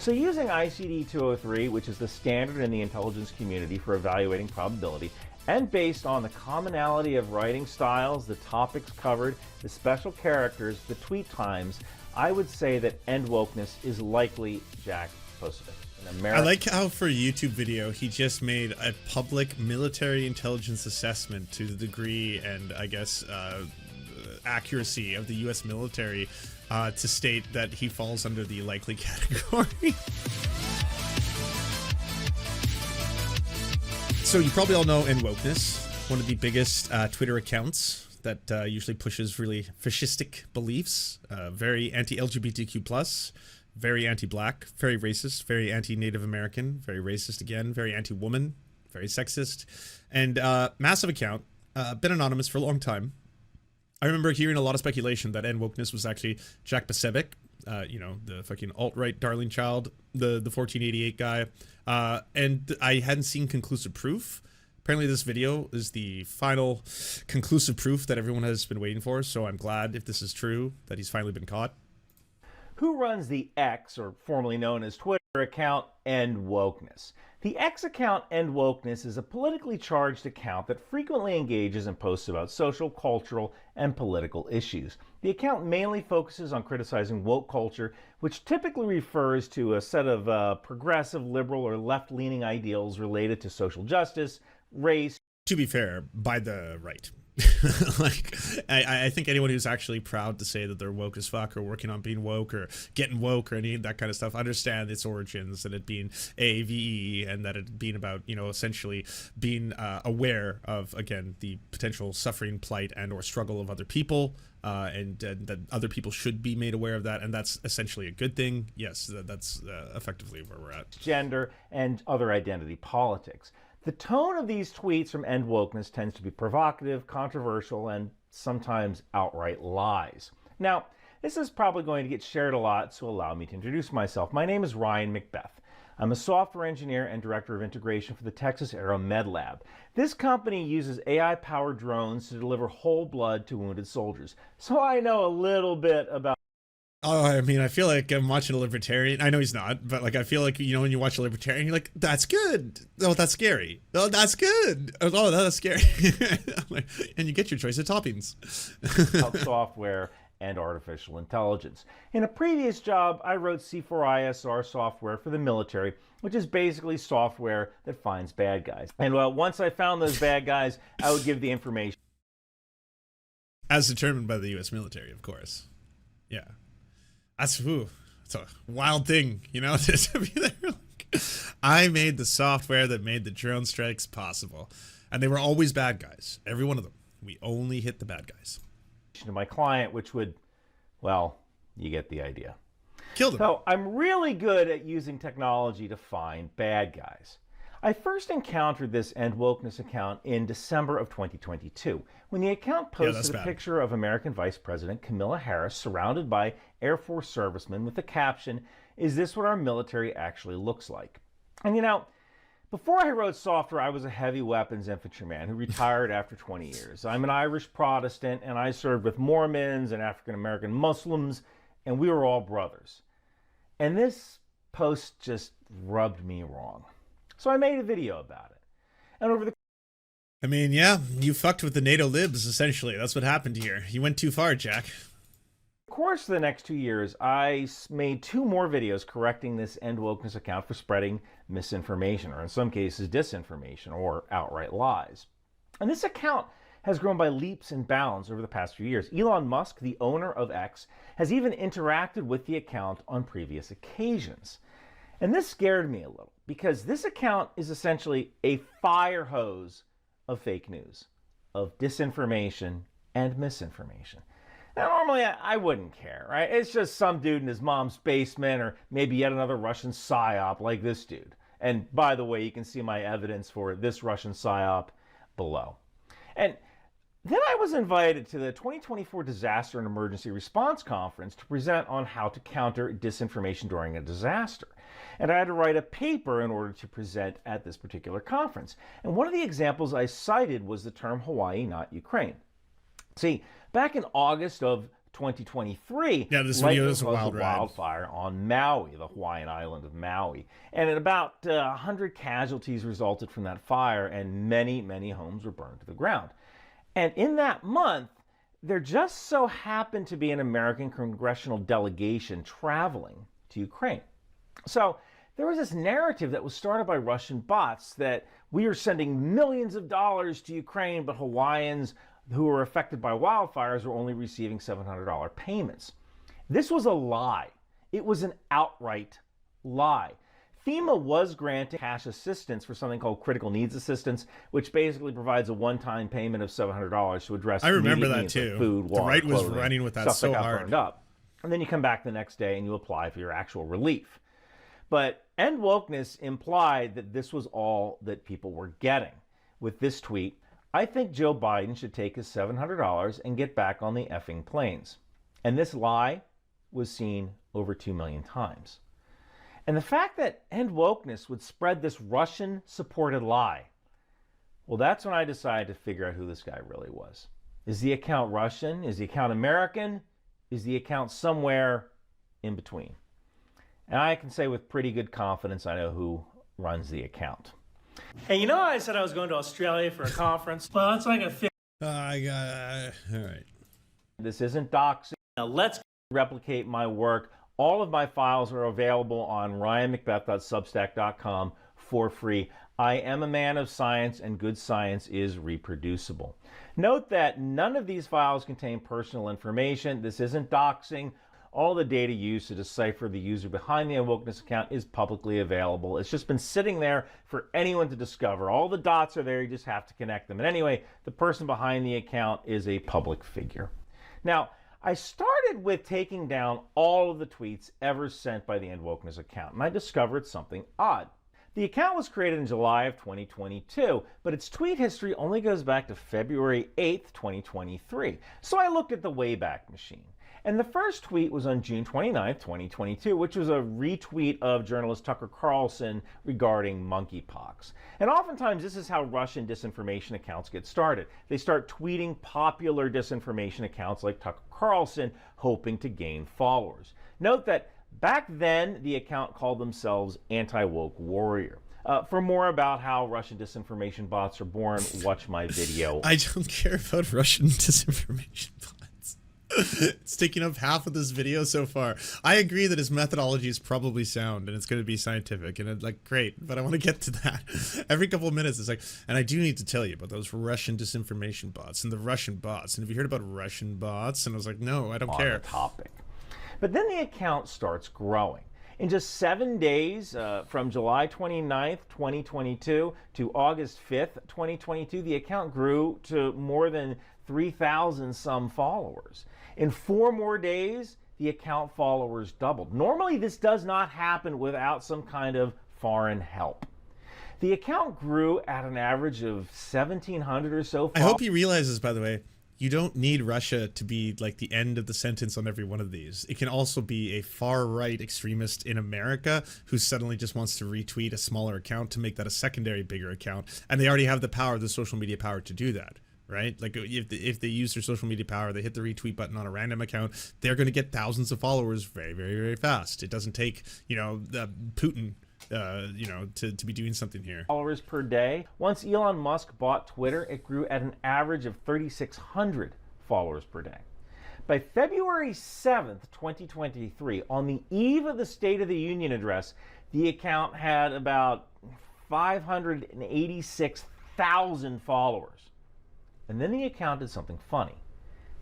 So using ICD 203, which is the standard in the intelligence community for evaluating probability, and based on the commonality of writing styles, the topics covered, the special characters, the tweet times, I would say that End Wokeness is likely Jack Posobiec. I like how for a YouTube video he just made a public military intelligence assessment to the degree and I guess accuracy of the US military to state that he falls under the likely category. So you probably all know End Wokeness, one of the biggest Twitter accounts that usually pushes really fascistic beliefs, very anti-LGBTQ+, very anti-black, very racist, very anti-Native American, very racist again, very anti-woman, very sexist, and massive account, been anonymous for a long time. I remember hearing a lot of speculation that End Wokeness was actually Jack Posobiec, you know, the fucking alt-right darling child, the 1488 guy, and I hadn't seen conclusive proof. Apparently this video is the final conclusive proof that everyone has been waiting for, so I'm glad, if this is true, that he's finally been caught. Who runs the X, or formerly known as Twitter, account End Wokeness? The X account End Wokeness is a politically charged account that frequently engages in posts about social, cultural, and political issues. The account mainly focuses on criticizing woke culture, which typically refers to a set of progressive, liberal, or left-leaning ideals related to social justice, race. To be fair, by the right. Like, I think anyone who's actually proud to say that they're woke as fuck or working on being woke or getting woke or any of that kind of stuff understand its origins and it being AAVE and that it being about, you know, essentially being aware of, again, the potential suffering, plight, and or struggle of other people, and that other people should be made aware of that, and that's essentially a good thing. Yes, that's effectively where we're at. Gender and other identity politics. The tone of these tweets from End Wokeness tends to be provocative, controversial, and sometimes outright lies. Now, this is probably going to get shared a lot, so allow me to introduce myself. My name is Ryan Macbeth. I'm a software engineer and director of integration for the Texas Aero Med Lab. This company uses AI-powered drones to deliver whole blood to wounded soldiers, so I know a little bit about. Oh, I mean, I feel like I'm watching a libertarian. I know he's not, but like, I feel like, you know, when you watch a libertarian, you're like, that's good. Oh, that's scary. Oh, that's good. Oh, that's scary. And you get your choice of toppings. Software and artificial intelligence. In a previous job, I wrote C4ISR software for the military, which is basically software that finds bad guys. And once I found those bad guys, I would give the information. As determined by the US military, of course. Yeah. That's a wild thing, you know, to be there. Like, I made the software that made the drone strikes possible. And they were always bad guys. Every one of them. We only hit the bad guys. To my client, which would, well, you get the idea. Kill them. So I'm really good at using technology to find bad guys. I first encountered this End Wokeness account in December of 2022, when the account posted a picture of American Vice President Kamala Harris surrounded by Air Force servicemen with the caption, "Is this what our military actually looks like?" And you know, before I wrote software, I was a heavy weapons infantryman who retired after 20 years. I'm an Irish Protestant, and I served with Mormons and African-American Muslims, and we were all brothers. And this post just rubbed me wrong. So I made a video about it. And over the... I mean, yeah, you fucked with the NATO libs, essentially. That's what happened here. You went too far, Jack. Of course, for the next 2 years, I made 2 more videos correcting this End Wokeness account for spreading misinformation, or in some cases, disinformation, or outright lies. And this account has grown by leaps and bounds over the past few years. Elon Musk, the owner of X, has even interacted with the account on previous occasions. And this scared me a little, because this account is essentially a fire hose of fake news, of disinformation and misinformation. Now, normally I wouldn't care, right? It's just some dude in his mom's basement, or maybe yet another Russian psyop like this dude. And by the way, you can see my evidence for this Russian psyop below. And then I was invited to the 2024 Disaster and Emergency Response Conference to present on how to counter disinformation during a disaster. And I had to write a paper in order to present at this particular conference. And one of the examples I cited was the term Hawaii, not Ukraine. See, back in August of 2023, Yeah, this video is a lightning wild caused ride. wildfire on Maui, the Hawaiian island of Maui. And about 100 casualties resulted from that fire, and many, many homes were burned to the ground. And in that month, there just so happened to be an American congressional delegation traveling to Ukraine. So there was this narrative that was started by Russian bots that we are sending millions of dollars to Ukraine, but Hawaiians who were affected by wildfires are only receiving $700 payments. This was a lie. It was an outright lie. FEMA was granting cash assistance for something called critical needs assistance, which basically provides a one-time payment of $700 to address I remember immediate that needs too. like food, water, the right was clothing, running with that stuff so that got hard. burned up. And then you come back the next day and you apply for your actual relief. But End Wokeness implied that this was all that people were getting. With this tweet, I think Joe Biden should take his $700 and get back on the effing planes. And this lie was seen over 2 million times. And the fact that End Wokeness would spread this Russian-supported lie, well, that's when I decided to figure out who this guy really was. Is the account Russian? Is the account American? Is the account somewhere in between? And I can say with pretty good confidence I know who runs the account. Hey, you know how I said I was going to Australia for a conference? Well, it's like a All right. This isn't doxing. Now let's Replicate my work. All of my files are available on ryanmcbeth.substack.com for free. I am a man of science, and good science is reproducible. Note that none of these files contain personal information. This isn't doxing. All the data used to decipher the user behind the Wokeness account is publicly available. It's just been sitting there for anyone to discover. All the dots are there, you just have to connect them. And anyway, the person behind the account is a public figure. Now, I started with taking down all of the tweets ever sent by the End Wokeness account, and I discovered something odd. The account was created in July of 2022, but its tweet history only goes back to February 8th, 2023. So I looked at the Wayback Machine. And the first tweet was on June 29th, 2022, which was a retweet of journalist Tucker Carlson regarding monkeypox. And oftentimes this is how Russian disinformation accounts get started. They start tweeting popular disinformation accounts like Tucker Carlson, hoping to gain followers. Note that back then the account called themselves Anti-Woke Warrior. For more about how Russian disinformation bots are born, watch my video. I don't care about Russian disinformation bots. It's taking up half of this video so far. I agree that his methodology is probably sound and it's going to be scientific and it's like great, but I want to get to that. Every couple of minutes it's like, and I do need to tell you about those Russian disinformation bots and the Russian bots. And have you heard about Russian bots? And I was like, no, I don't care. On the topic. But then the account starts growing. In just 7 days, from July 29th, 2022 to August 5th, 2022, the account grew to more than 3,000 some followers. In 4 more days, the account followers doubled. Normally, this does not happen without some kind of foreign help. The account grew at an average of 1,700 or so followers. I hope he realizes, by the way, you don't need Russia to be like the end of the sentence on every one of these. It can also be a far-right extremist in America who suddenly just wants to retweet a smaller account to make that a secondary bigger account. And they already have the power, the social media power to do that. Right? Like if they use their social media power, they hit the retweet button on a random account, they're going to get thousands of followers very, very, very fast. It doesn't take, Putin, to be doing something here. Followers per day. Once Elon Musk bought Twitter, it grew at an average of 3,600 followers per day. By February 7th, 2023, on the eve of the State of the Union address, the account had about 586,000 followers. And then the account did something funny.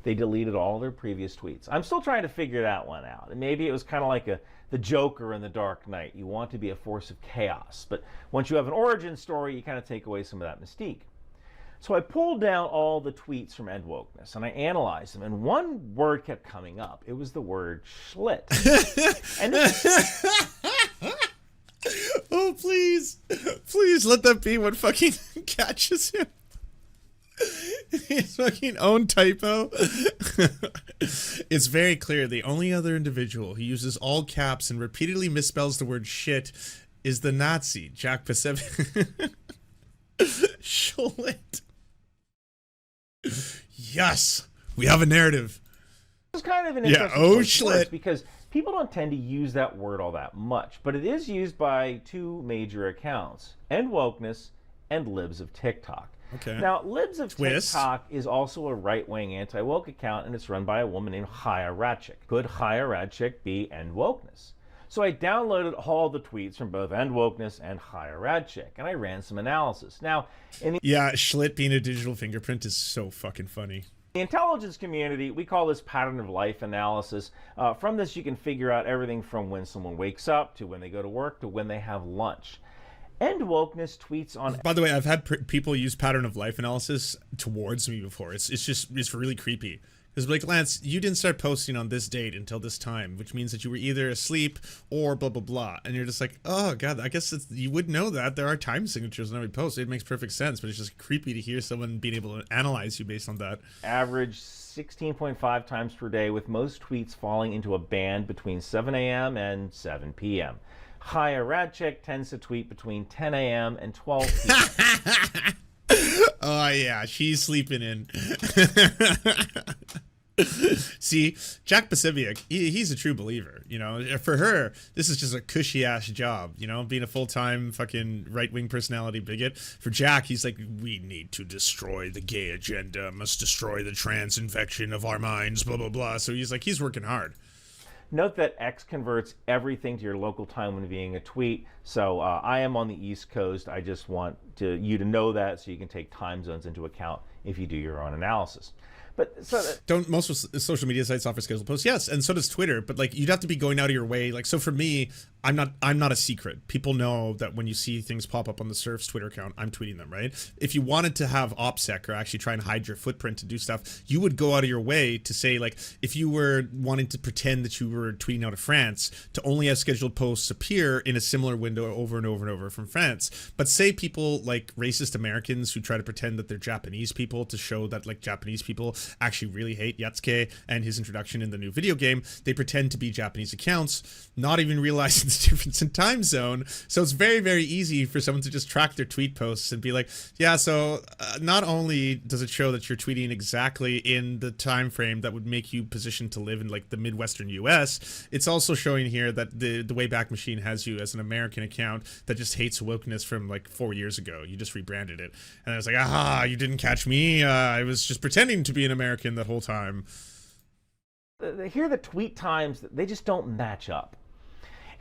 They deleted all their previous tweets. I'm still trying to figure that one out. And maybe it was kind of like the Joker in The Dark Knight. You want to be a force of chaos. But once you have an origin story, you kind of take away some of that mystique. So I pulled down all the tweets from End Wokeness and I analyzed them. And one word kept coming up. It was the word schlit. And oh, please. Please let that be what fucking catches him. His fucking own typo. It's very clear the only other individual who uses all caps and repeatedly misspells the word shit is the Nazi, Jack Posobiec. Schlit. Yes, we have a narrative. This is kind of an Yeah, interesting oh, choice of words schlit. because people don't tend to use that word all that much, but it is used by two major accounts, End Wokeness and Libs of TikTok. Okay. Now, Libs of Twist. TikTok is also a right-wing anti-woke account, and it's run by a woman named HARASSMENT. Could HARASSMENT be End Wokeness? So I downloaded all the tweets from both End Wokeness and HARASSMENT, and I ran some analysis. Now, in the Yeah, schlit being a digital fingerprint is so fucking funny. the intelligence community, we call this pattern of life analysis. From this, you can figure out everything from when someone wakes up to when they go to work to when they have lunch. End Wokeness tweets on. By the way, I've had people use pattern of life analysis towards me before. It's really creepy. Because like, Lance, you didn't start posting on this date until this time, which means that you were either asleep or blah, blah, blah. And you're just like, oh, God, I guess you would know that. There are time signatures on every post. It makes perfect sense, but it's just creepy to hear someone being able to analyze you based on that. Average 16.5 times per day, with most tweets falling into a band between 7 a.m. and 7 p.m. HARASSMENT tends to tweet between 10 a.m. and 12 p.m. Oh, yeah, she's sleeping in. See, Jack Posobiec, he's a true believer. You know, for her, this is just a cushy-ass job, you know, being a full-time fucking right-wing personality bigot. For Jack, he's like, we need to destroy the gay agenda, must destroy the trans infection of our minds, blah, blah, blah. So he's like, he's working hard. Note that X converts everything to your local time when viewing a tweet. So I am on the East Coast. I just want you to know that so you can take time zones into account if you do your own analysis. But so don't most social media sites offer scheduled posts? Yes, and so does Twitter. But like, you'd have to be going out of your way. Like, so for me, I'm not a secret. People know that when you see things pop up on the Serfs Twitter account, I'm tweeting them, right? If you wanted to have OPSEC or actually try and hide your footprint to do stuff, you would go out of your way to say, like, if you were wanting to pretend that you were tweeting out of France, to only have scheduled posts appear in a similar window over and over and over from France. But say people like racist Americans who try to pretend that they're Japanese people to show that like Japanese people actually really hate Yatsuke and his introduction in the new video game, they pretend to be Japanese accounts, not even realizing the difference in time zone. So it's very, very easy for someone to just track their tweet posts and be like, yeah, so not only does it show that you're tweeting exactly in the time frame that would make you positioned to live in like the Midwestern US, it's also showing here that the Wayback Machine has you as an American account that just hates wokeness from like 4 years ago. You just rebranded it. And I was like, aha, you didn't catch me. I was just pretending to be an American that whole time. here the tweet times, they just don't match up.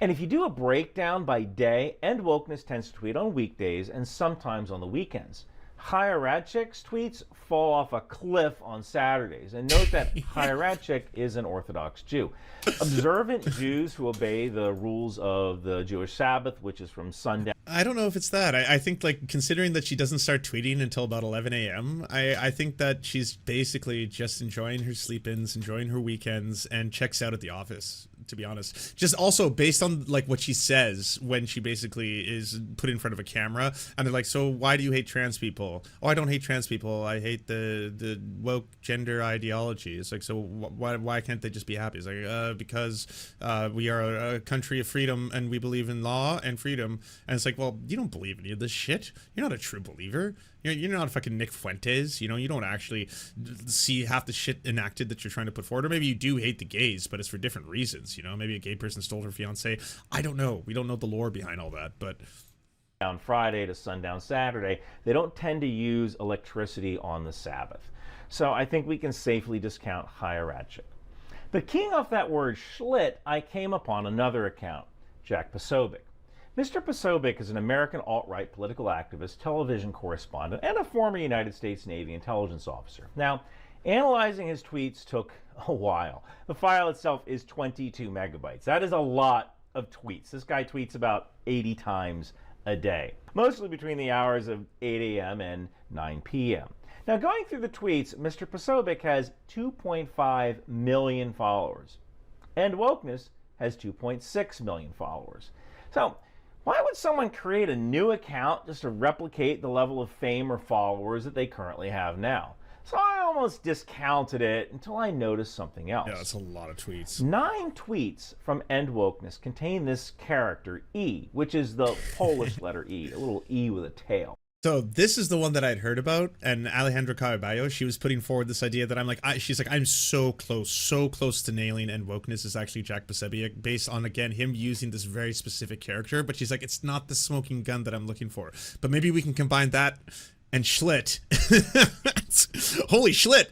And if you do a breakdown by day, End Wokeness tends to tweet on weekdays and sometimes on the weekends. HARASSMENT's tweets fall off a cliff on Saturdays. And note that HARASSMENT is an Orthodox Jew. Observant Jews who obey the rules of the Jewish Sabbath, which is from sundown. I don't know if it's that. I think, like, considering that she doesn't start tweeting until about 11 a.m., I think that she's basically just enjoying her sleep-ins, enjoying her weekends, and checks out at the office, to be honest. Just also based on, like, what she says when she basically is put in front of a camera, and they're like, so why do you hate trans people? Oh, I don't hate trans people. I hate the woke gender ideology. It's like, so why can't they just be happy? It's like, because we are a country of freedom, and we believe in law and freedom. And it's like, well, you don't believe any of this shit. You're not a true believer. You're not a fucking Nick Fuentes. You know, you don't actually see half the shit enacted that you're trying to put forward. Or maybe you do hate the gays, but it's for different reasons. You know, maybe a gay person stole her fiance. I don't know. We don't know the lore behind all that, but Down Friday to sundown Saturday, they don't tend to use electricity on the Sabbath. So I think we can safely discount HARASSMENT. But keying off that word schlit, I came upon another account, Jack Posobiec. Mr. Posobiec is an American alt-right political activist, television correspondent, and a former United States Navy intelligence officer. Now, analyzing his tweets took a while. The file itself is 22 megabytes. That is a lot of tweets. This guy tweets about 80 times a day, mostly between the hours of 8 a.m. and 9 p.m. Now, going through the tweets, Mr. Posobiec has 2.5 million followers. End Wokeness has 2.6 million followers. So, why would someone create a new account just to replicate the level of fame or followers that they currently have now? So I almost discounted it until I noticed something else. yeah, that's a lot of tweets. 9 tweets from End Wokeness contain this character E, which is the Polish letter E, a little E with a tail. So this is the one that I'd heard about, and Alejandra Caraballo, she was putting forward this idea that I'm like, she's like, I'm so close to nailing and wokeness is actually Jack Posobiec, based on, again, him using this very specific character, but she's like, it's not the smoking gun that I'm looking for. But maybe we can combine that and Schlitt. Holy Schlitt!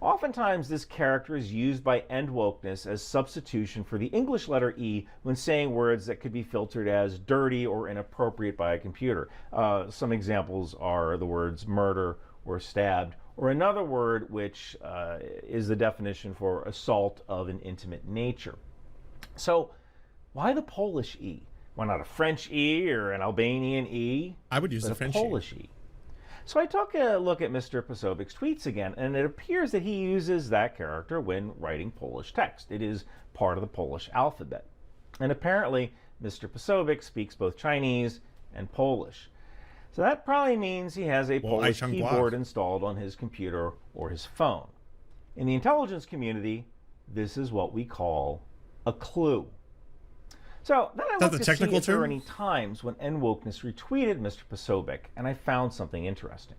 Oftentimes, this character is used by end wokeness as substitution for the English letter E when saying words that could be filtered as dirty or inappropriate by a computer. Some examples are the words murder or stabbed, or another word which is the definition for assault of an intimate nature. So, why the Polish E? Why not a French E or an Albanian E? I would use the French Polish E. So I took a look at Mr. Posobiec's tweets again, and it appears that he uses that character when writing Polish text. It is part of the Polish alphabet. And apparently, Mr. Posobiec speaks both Chinese and Polish. So that probably means he has a Polish keyboard installed on his computer or his phone. In the intelligence community, this is what we call a clue. So then I looked to see if there were any times when end wokeness retweeted Mr. Posobiec, and I found something interesting.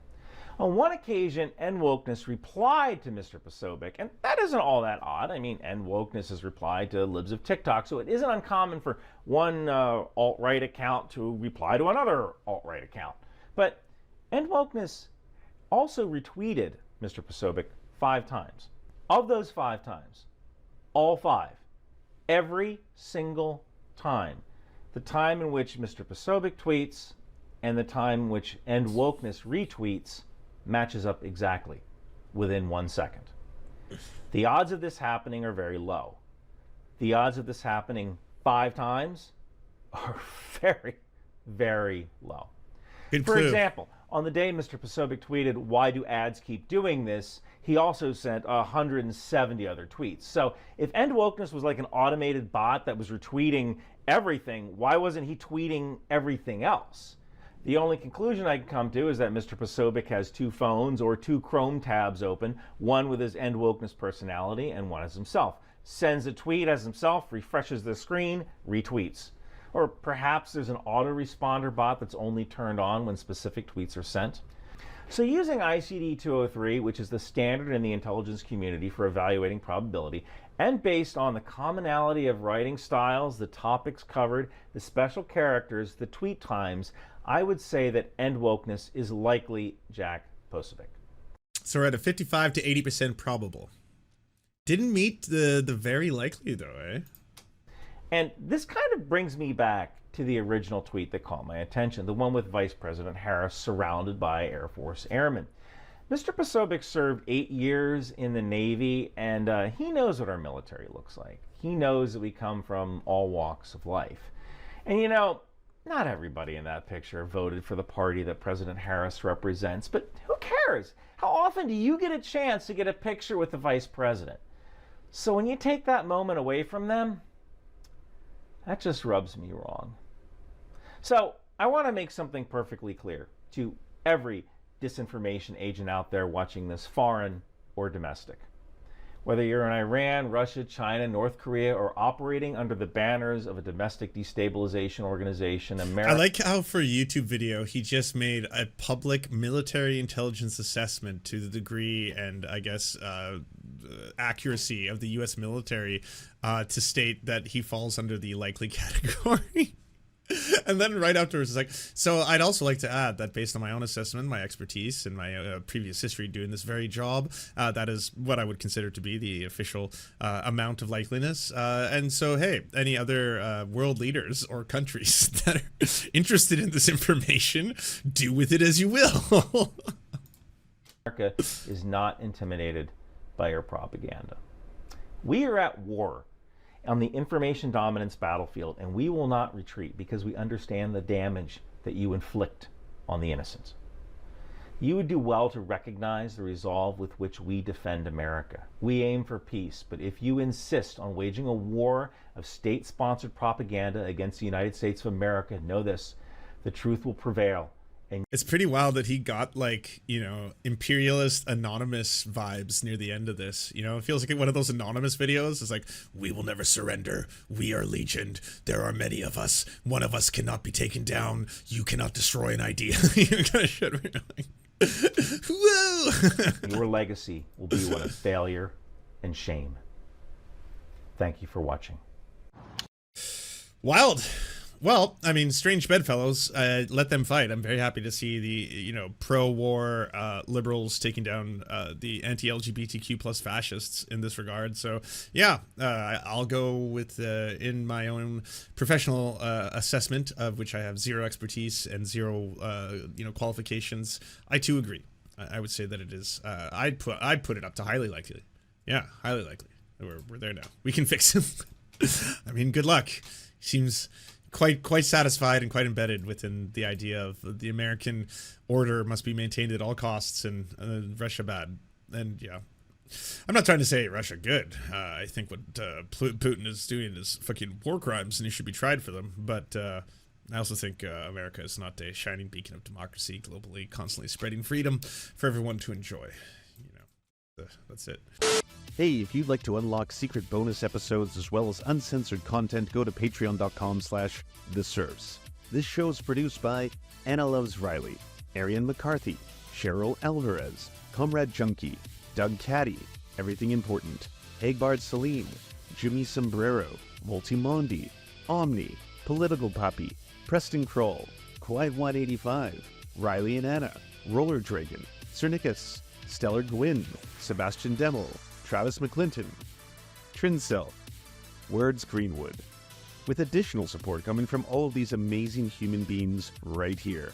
On one occasion, end wokeness replied to Mr. Posobiec, and that isn't all that odd. I mean, end wokeness has replied to libs of TikTok, so it isn't uncommon for one alt-right account to reply to another alt-right account. But end wokeness also retweeted Mr. Posobiec 5 times. Of those 5 times, all 5, every single time, the time in which Mr. Posobiec tweets and the time in which end wokeness retweets matches up exactly within 1 second. The odds of this happening are very low. The odds of this happening 5 times are very, very low. For example, on the day Mr. Posobiec tweeted, "Why do ads keep doing this?" he also sent 170 other tweets. So if end wokeness was like an automated bot that was retweeting everything, why wasn't he tweeting everything else? The only conclusion I can come to is that Mr. Posobiec has 2 phones or 2 Chrome tabs open, one with his end wokeness personality and one as himself. Sends a tweet as himself, refreshes the screen, retweets. Or perhaps there's an autoresponder bot that's only turned on when specific tweets are sent. So using ICD 203, which is the standard in the intelligence community for evaluating probability, and based on the commonality of writing styles, the topics covered, the special characters, the tweet times, I would say that end wokeness is likely Jack Posobiec. So we're at a 55 to 80% probable. Didn't meet the very likely though, eh? And this kind of brings me back to the original tweet that caught my attention, the one with Vice President Harris surrounded by Air Force airmen. Mr. Posobiec served 8 years in the Navy, and he knows what our military looks like. He knows that we come from all walks of life. And you know, not everybody in that picture voted for the party that President Harris represents, but who cares? How often do you get a chance to get a picture with the Vice President? So when you take that moment away from them, that just rubs me wrong. So I want to make something perfectly clear to every disinformation agent out there watching this, foreign or domestic. Whether you're in Iran, Russia, China, North Korea, or operating under the banners of a domestic destabilization organization, America... I like how for a YouTube video, he just made a public military intelligence assessment to the degree and, I guess, accuracy of the U.S. military to state that he falls under the likely category. And then right afterwards, it's like, so I'd also like to add that based on my own assessment, my expertise, and my previous history doing this very job, that is what I would consider to be the official amount of likeliness. And so, hey, any other world leaders or countries that are interested in this information, do with it as you will. America is not intimidated by your propaganda. We are at war on the information dominance battlefield, and we will not retreat because we understand the damage that you inflict on the innocent. You would do well to recognize the resolve with which we defend America. We aim for peace, but if you insist on waging a war of state-sponsored propaganda against the United States of America, know this: the truth will prevail, It's pretty wild that he got, like, you know, imperialist anonymous vibes near the end of this. You know, it feels like one of those anonymous videos. It's like, we will never surrender. We are legion. There are many of us. One of us cannot be taken down. You cannot destroy an idea. You kind of shit we're doing. Whoa! Your legacy will be one of failure and shame. Thank you for watching. Wild. Well, I mean, strange bedfellows, let them fight. I'm very happy to see the, you know, pro-war liberals taking down the anti-LGBTQ plus fascists in this regard. So, yeah, I'll go with, in my own professional assessment, of which I have zero expertise and zero, you know, qualifications. I too agree. I would say that it is. I'd put it up to highly likely. Yeah, highly likely. We're there now. We can fix him. I mean, good luck. Seems quite satisfied and quite embedded within the idea of the American order must be maintained at all costs, and Russia bad. And yeah, I'm not trying to say Russia good. I think what Putin is doing is fucking war crimes, and he should be tried for them. But I also think America is not a shining beacon of democracy globally, constantly spreading freedom for everyone to enjoy. You know, that's it. Hey, if you'd like to unlock secret bonus episodes as well as uncensored content, go to patreon.com/The Serfs. This show is produced by Anna Loves Riley, Arian McCarthy, Cheryl Alvarez, Comrade Junkie, Doug Caddy, Everything Important, Hagbard Celine, Jimmy Sombrero, Multimondi, Omni, Political Poppy, Preston Kroll, Quiet 185, Riley and Anna, Roller Dragon, Cernicus, Stellar Gwyn, Sebastian Demel, Travis McClinton, Trincell, Words Greenwood, with additional support coming from all of these amazing human beings right here.